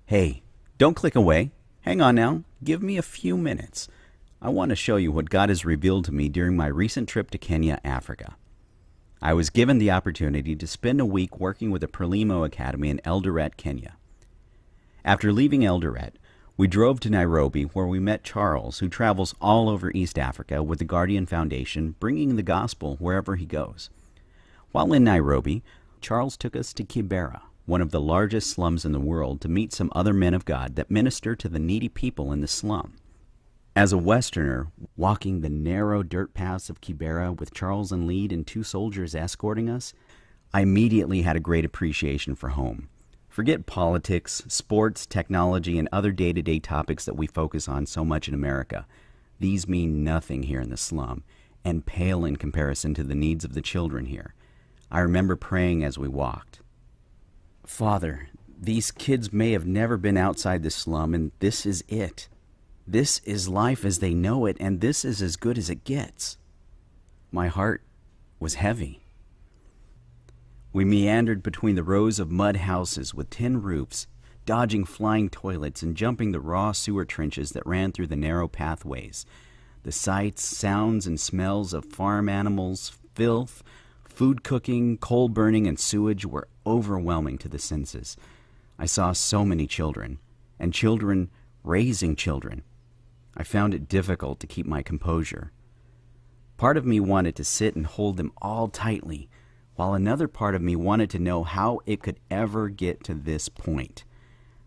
Hey, don't click away. Hang on now. Give me a few minutes. I want to show you what God has revealed to me during my recent trip to Kenya, Africa. I was given the opportunity to spend a week working with the Prelimo Academy in Eldoret, Kenya. After leaving Eldoret, we drove to Nairobi, where we met Charles, who travels all over East Africa with the Guardian Foundation, bringing the gospel wherever he goes. While in Nairobi, Charles took us to Kibera, one of the largest slums in the world, to meet some other men of God that minister to the needy people in the slum. As a Westerner, walking the narrow dirt paths of Kibera with Charles in lead and 2 soldiers escorting us, I immediately had a great appreciation for home. Forget politics, sports, technology, and other day-to-day topics that we focus on so much in America. These mean nothing here in the slum, and pale in comparison to the needs of the children here. I remember praying as we walked. Father, these kids may have never been outside the slum, and this is it. This is life as they know it, and this is as good as it gets. My heart was heavy. We meandered between the rows of mud houses with tin roofs, dodging flying toilets and jumping the raw sewer trenches that ran through the narrow pathways. The sights, sounds, and smells of farm animals, filth, food cooking, coal burning, and sewage were overwhelming to the senses. I saw so many children, and children raising children. I found it difficult to keep my composure. Part of me wanted to sit and hold them all tightly, while another part of me wanted to know how it could ever get to this point.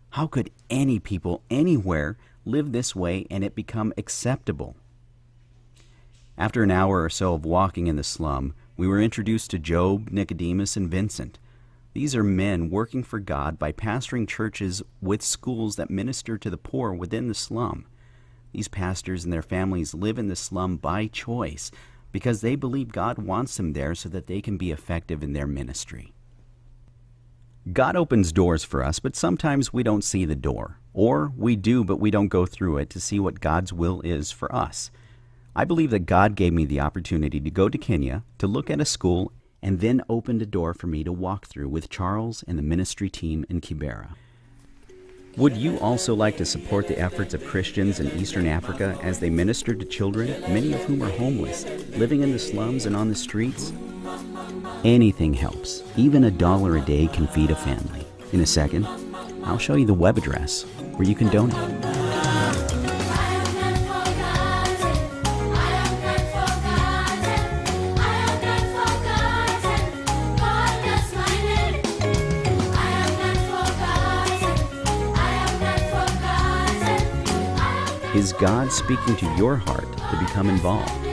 How could any people anywhere live this way and it become acceptable? After an hour or so of walking in the slum, we were introduced to Job, Nicodemus, and Vincent. These are men working for God by pastoring churches with schools that minister to the poor within the slum. These pastors and their families live in the slum by choice, because they believe God wants them there so that they can be effective in their ministry. God opens doors for us, but sometimes we don't see the door. Or we do, but we don't go through it to see what God's will is for us. I believe that God gave me the opportunity to go to Kenya, to look at a school, and then opened a door for me to walk through with Charles and the ministry team in Kibera. Would you also like to support the efforts of Christians in Eastern Africa as they minister to children, many of whom are homeless, living in the slums and on the streets? Anything helps. Even $1 a day can feed a family. In a second, I'll show you the web address where you can donate. Is God speaking to your heart to become involved?